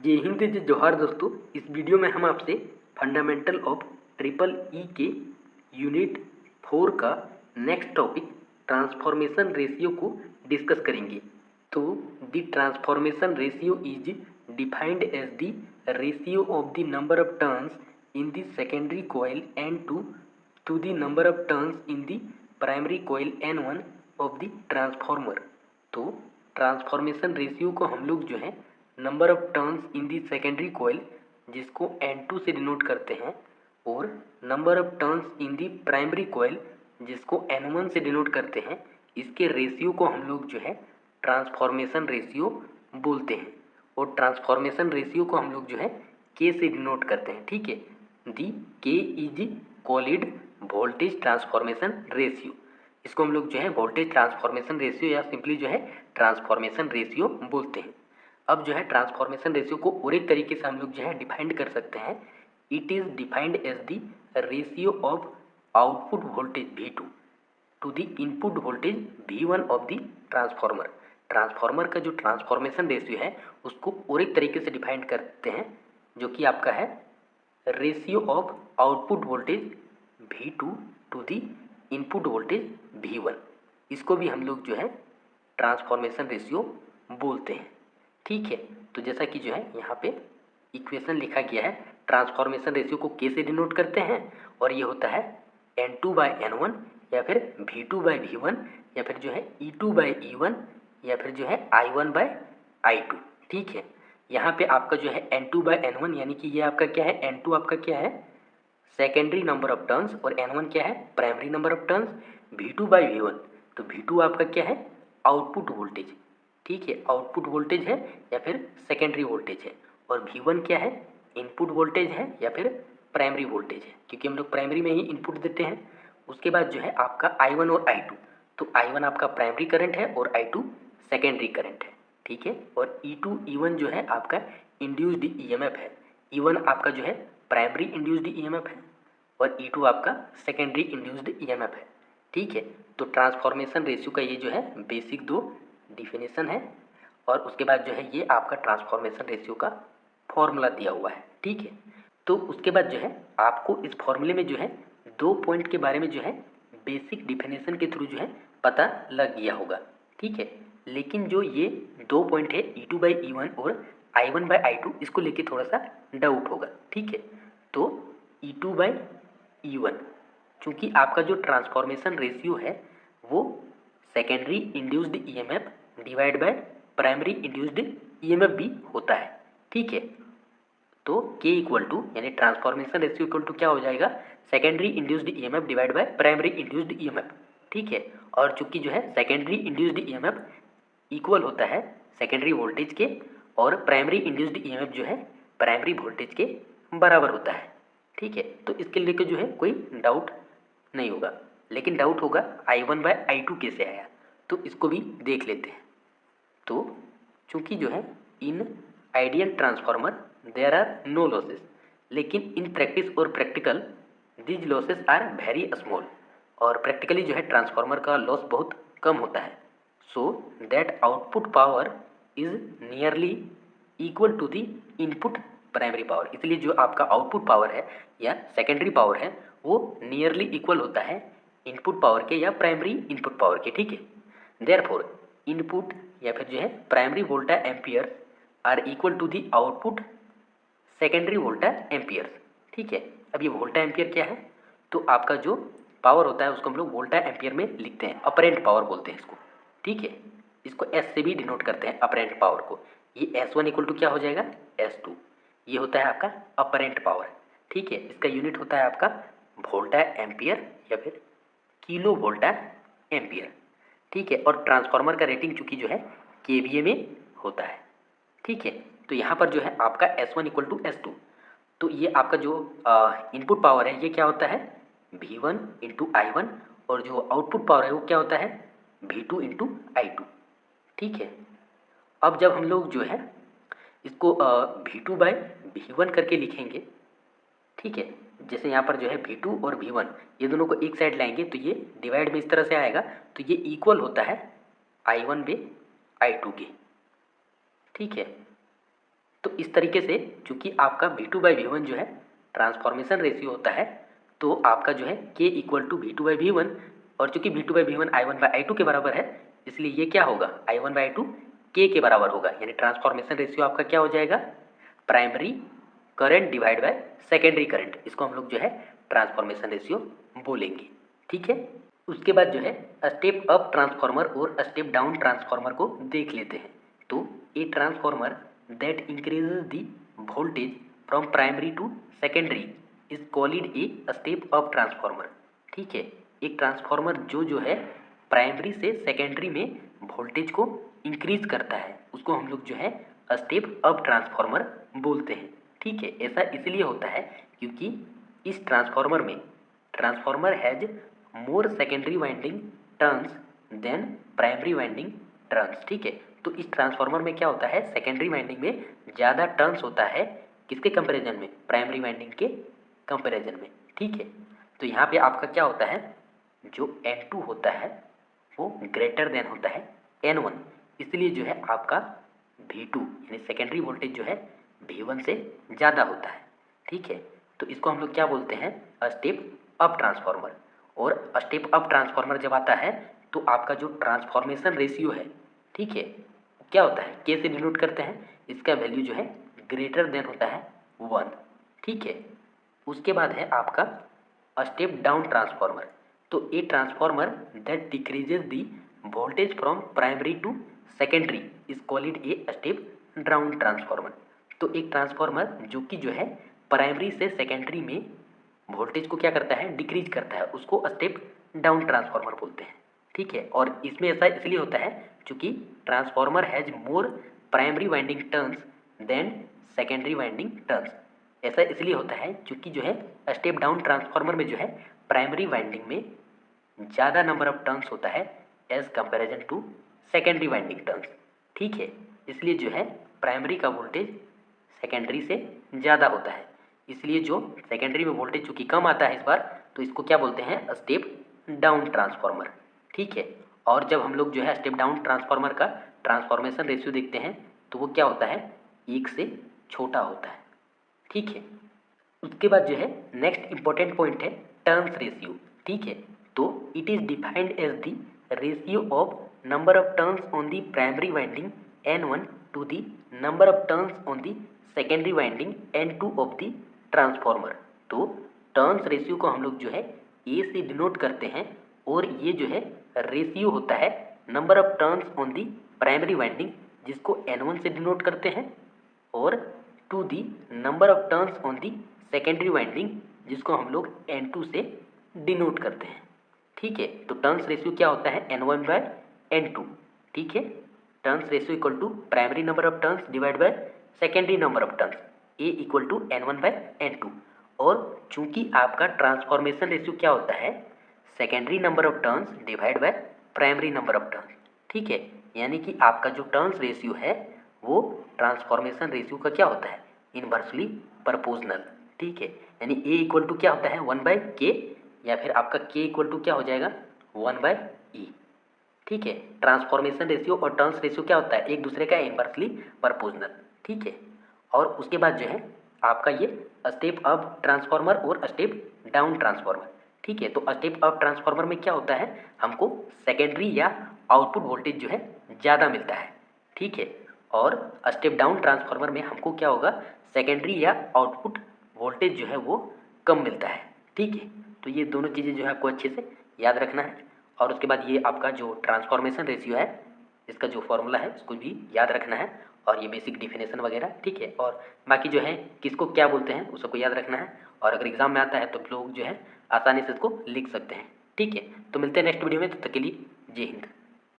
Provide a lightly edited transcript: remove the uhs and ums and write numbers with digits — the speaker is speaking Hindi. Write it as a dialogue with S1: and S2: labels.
S1: जय हिंद जय जोहार दोस्तों। इस वीडियो में हम आपसे फंडामेंटल ऑफ ट्रिपल ई के यूनिट 4 का नेक्स्ट टॉपिक ट्रांसफॉर्मेशन रेशियो को डिस्कस करेंगे। तो the transformation ratio is defined as the ratio of the number of turns in the secondary coil N2 to the number of turns in the primary coil N1 of the transformer. तो ट्रांसफॉर्मेशन रेशियो को हम लोग जो है number of turns in the secondary coil जिसको N2 से डिनोट करते हैं और number of turns in the primary coil जिसको N1 से डिनोट करते हैं, इसके रेशियो को हम लोग जो है ट्रांसफॉर्मेशन रेशियो बोलते हैं। और ट्रांसफॉर्मेशन रेशियो को हम लोग जो है K से डिनोट करते हैं। ठीक है, दी K is called voltage transformation ratio. इसको हम लोग जो है वोल्टेज ट्रांसफॉर्मेशन रेशियो या सिंपली जो है ट्रांसफॉर्मेशन रेशियो बोलते हैं। अब जो है ट्रांसफॉर्मेशन रेशियो को और एक तरीके से हम लोग जो है डिफाइंड कर सकते हैं। It is defined as the ratio of output voltage V2 to the input voltage V1 of the transformer. Transformer का जो ट्रांसफॉर्मेशन रेशियो है उसको और एक तरीके से डिफाइंड करते हैं, जो कि आपका है ratio of output voltage V2 to the input voltage V1। इसको भी हम लोग जो है ट्रांसफॉर्मेशन रेशियो बोलते हैं। ठीक है, तो जैसा कि जो है यहाँ पे इक्वेशन लिखा गया है, ट्रांसफॉर्मेशन रेशियो को K से डिनोट करते हैं और ये होता है N2/N1 या फिर V2/V1 या फिर जो है E2/E1 या फिर जो है I1/I2। ठीक है, यहाँ पे आपका जो है N2/N1 यानी कि ये आपका क्या है, N2 आपका क्या है सेकेंडरी नंबर ऑफ टर्न्स और N1 क्या है primary number of turns. V2/V1 तो V2 आपका क्या है आउटपुट वोल्टेज। ठीक है, आउटपुट वोल्टेज है या फिर सेकेंडरी वोल्टेज है। और V1 क्या है इनपुट वोल्टेज है या फिर प्राइमरी वोल्टेज है, क्योंकि हम लोग प्राइमरी में ही इनपुट देते हैं। उसके बाद जो है आपका I1 और I2, तो I1 आपका प्राइमरी करंट है और I2 सेकेंडरी करंट है। ठीक है, और E2 E1 जो है आपका इंड्यूस्ड EMF है। E1 आपका जो है प्राइमरी इंड्यूस्ड EMF है और E2 आपका सेकेंडरी इंड्यूस्ड EMF है। ठीक है, तो ट्रांसफॉर्मेशन रेशियो का ये जो है बेसिक दो डिफिनेशन है और उसके बाद जो है ये आपका ट्रांसफॉर्मेशन रेशियो का फॉर्मूला दिया हुआ है। ठीक है, तो उसके बाद जो है आपको इस फॉर्मूले में जो है दो पॉइंट के बारे में जो है बेसिक डिफिनेशन के थ्रू जो है पता लग गया होगा। ठीक है, लेकिन जो ये दो पॉइंट है E2/E1 और I1/I2, इसको लेके थोड़ा सा डाउट होगा। ठीक है, तो E2/E1 चूँकि आपका जो ट्रांसफॉर्मेशन रेशियो है वो secondary induced EMF divide by primary induced EMF भी होता है। ठीक है, तो K इक्वल टू यानी ट्रांसफॉर्मेशन रेशियो इक्वल टू क्या हो जाएगा secondary induced EMF divide by primary induced EMF। ठीक है, और चूंकि जो है सेकेंडरी इंड्यूस्ड EMF इक्वल होता है सेकेंडरी वोल्टेज के और प्राइमरी इंड्यूस्ड EMF जो है प्राइमरी वोल्टेज के बराबर होता है। ठीक है, तो इसके लेकर जो है कोई डाउट नहीं होगा, लेकिन डाउट होगा I1/I2 कैसे आया, तो इसको भी देख लेते हैं। तो चूंकि जो है in ideal transformer there are no losses, लेकिन इन प्रैक्टिस और practical these losses are very small. और प्रैक्टिकली जो है ट्रांसफार्मर का लॉस बहुत कम होता है। So that output power is nearly equal to the input primary power. इसलिए जो आपका आउटपुट पावर है या सेकेंडरी पावर है वो नियरली इक्वल होता है इनपुट पावर के या प्राइमरी इनपुट पावर के। ठीक है, देयरफॉर इनपुट या फिर जो है primary volt ampere are equal to the output secondary volt ampere. ठीक है, अब ये वोल्टा एम्पियर क्या है, तो आपका जो पावर होता है उसको हम लोग वोल्टा एम्पियर में लिखते हैं, अपरेंट पावर बोलते हैं इसको। ठीक है, इसको S से भी डिनोट करते हैं अपरेंट पावर को। ये S1 इक्वल टू क्या हो जाएगा S2, ये होता है आपका अपरेंट पावर। ठीक है, इसका यूनिट होता है आपका वोल्टा एम्पियर या फिर किलो वोल्टा एम्पियर। ठीक है, और ट्रांसफार्मर का रेटिंग चूँकि जो है KVA में होता है। ठीक है, तो यहाँ पर जो है आपका S1 इक्वल टू S2, तो ये आपका जो इनपुट पावर है ये क्या होता है V1 इंटू I1 और जो आउटपुट पावर है वो क्या होता है V2 इंटू I2। ठीक है, अब जब हम लोग जो है इसको V2/V1 करके लिखेंगे। ठीक है, जैसे यहाँ पर जो है V2 और V1 ये दोनों को एक साइड लाएंगे तो ये डिवाइड में इस तरह से आएगा, तो ये इक्वल होता है I1/I2 के। ठीक है, तो इस तरीके से चूँकि आपका V2/V1 जो है ट्रांसफॉर्मेशन रेशियो होता है, तो आपका जो है K इक्वल टू V2/V1, और चूँकि V2/V1 I1/I2 के बराबर है, इसलिए ये क्या होगा, I1/I2 K के बराबर होगा। यानी ट्रांसफॉर्मेशन रेशियो आपका क्या हो जाएगा, primary current divide by secondary current. इसको हम लोग जो है ट्रांसफॉर्मेशन रेशियो बोलेंगे। ठीक है, उसके बाद जो है स्टेप अप ट्रांसफार्मर और स्टेप डाउन ट्रांसफार्मर को देख लेते हैं। तो a transformer that increases the voltage from primary to secondary is called a step up transformer. ठीक है, एक ट्रांसफार्मर जो है प्राइमरी से सेकेंडरी में वोल्टेज को इंक्रीज करता है, उसको हम लोग जो है स्टेप अप ट्रांसफार्मर बोलते हैं। ठीक है, ऐसा इसलिए होता है क्योंकि इस ट्रांसफार्मर में transformer has more secondary winding turns than primary winding turns. ठीक है, तो इस ट्रांसफार्मर में क्या होता है, सेकेंडरी वाइंडिंग में ज़्यादा टर्न्स होता है, किसके कंपैरिजन में, प्राइमरी वाइंडिंग के कंपैरिजन में। ठीक है, तो यहाँ पे आपका क्या होता है, जो N2 होता है वो ग्रेटर देन होता है N1, इसलिए जो है आपका V2 यानी सेकेंडरी वोल्टेज जो है V1 से ज़्यादा होता है। ठीक है, तो इसको हम लोग क्या बोलते हैं, स्टेप अप ट्रांसफार्मर। और स्टेप अप ट्रांसफार्मर जब आता है तो आपका जो ट्रांसफॉर्मेशन रेशियो है, ठीक है, क्या होता है, के से डिनोट करते हैं, इसका वैल्यू जो है ग्रेटर देन होता है 1। ठीक है, उसके बाद है आपका स्टेप डाउन ट्रांसफार्मर। तो a transformer that decreases the voltage from primary to secondary is called a step down transformer. तो एक ट्रांसफार्मर जो कि जो है प्राइमरी से सेकेंडरी में वोल्टेज को क्या करता है, डिक्रीज करता है, उसको स्टेप डाउन ट्रांसफार्मर बोलते हैं। ठीक है, और इसमें ऐसा इसलिए होता है क्योंकि transformer has more primary winding turns than secondary winding turns. ऐसा इसलिए होता है क्योंकि जो है स्टेप डाउन ट्रांसफार्मर में जो है प्राइमरी वाइंडिंग में ज़्यादा नंबर ऑफ टर्न्स होता है as comparison to secondary winding turns. ठीक है, इसलिए जो है प्राइमरी का वोल्टेज सेकेंडरी से ज़्यादा होता है, इसलिए जो सेकेंडरी में वोल्टेज चूँकि कम आता है इस बार, तो इसको क्या बोलते हैं, स्टेप डाउन ट्रांसफार्मर। ठीक है, और जब हम लोग जो है स्टेप डाउन ट्रांसफार्मर का ट्रांसफॉर्मेशन रेशियो देखते हैं तो वो क्या होता है, 1 से छोटा होता है। ठीक है, उसके बाद जो है नेक्स्ट इंपॉर्टेंट पॉइंट है टर्न्स रेशियो। ठीक है, तो it is defined as the ratio of number of turns on the primary winding N1 to the number of turns on the secondary winding N2 of the transformer. तो टर्न्स रेशियो को हम लोग जो है ए से डिनोट करते हैं, और ये जो है रेशियो होता है number of turns on the primary winding जिसको N1 से डिनोट करते हैं, और to the number of turns on the secondary winding जिसको हम लोग N2 से डिनोट करते हैं। ठीक है, तो टर्न्स रेशियो क्या होता है, N1/N2। ठीक है, turns ratio equal to primary number of turns divide by secondary number of turns, a equal to N1/N2। और चूंकि आपका ट्रांसफॉर्मेशन रेशियो क्या होता है, secondary number of turns divide by primary number of turns. ठीक है, यानी कि आपका जो टर्न्स रेशियो है वो ट्रांसफॉर्मेशन रेशियो का क्या होता है, इनवर्सली प्रोपोर्शनल। ठीक है, यानी ए इक्वल टू क्या होता है, 1/K, या फिर आपका K इक्वल टू क्या हो जाएगा, 1/E। ठीक है, ट्रांसफॉर्मेशन रेशियो और टर्न्स रेशियो क्या होता है, एक दूसरे का इनवर्सली प्रोपोर्शनल। ठीक है, और उसके बाद जो है आपका ये स्टेप अप ट्रांसफार्मर और स्टेप डाउन ट्रांसफार्मर। ठीक है, तो स्टेप अप ट्रांसफार्मर में क्या होता है, हमको सेकेंडरी या आउटपुट वोल्टेज जो है ज़्यादा मिलता है। ठीक है, और स्टेप डाउन ट्रांसफार्मर में हमको क्या होगा, सेकेंडरी या आउटपुट वोल्टेज जो है वो कम मिलता है। ठीक है, तो ये दोनों चीज़ें जो है आपको अच्छे से याद रखना है। और उसके बाद ये आपका जो ट्रांसफॉर्मेशन रेशियो है, इसका जो फॉर्मूला है उसको भी याद रखना है, और ये बेसिक डिफिनेशन वगैरह। ठीक है, और बाकी जो है किसको क्या बोलते हैं उस सबको याद रखना है, और अगर एग्जाम में आता है तो लोग जो है आसानी से इसको लिख सकते हैं। ठीक है, तो मिलते हैं नेक्स्ट वीडियो में, तब तक के लिए जय हिंद।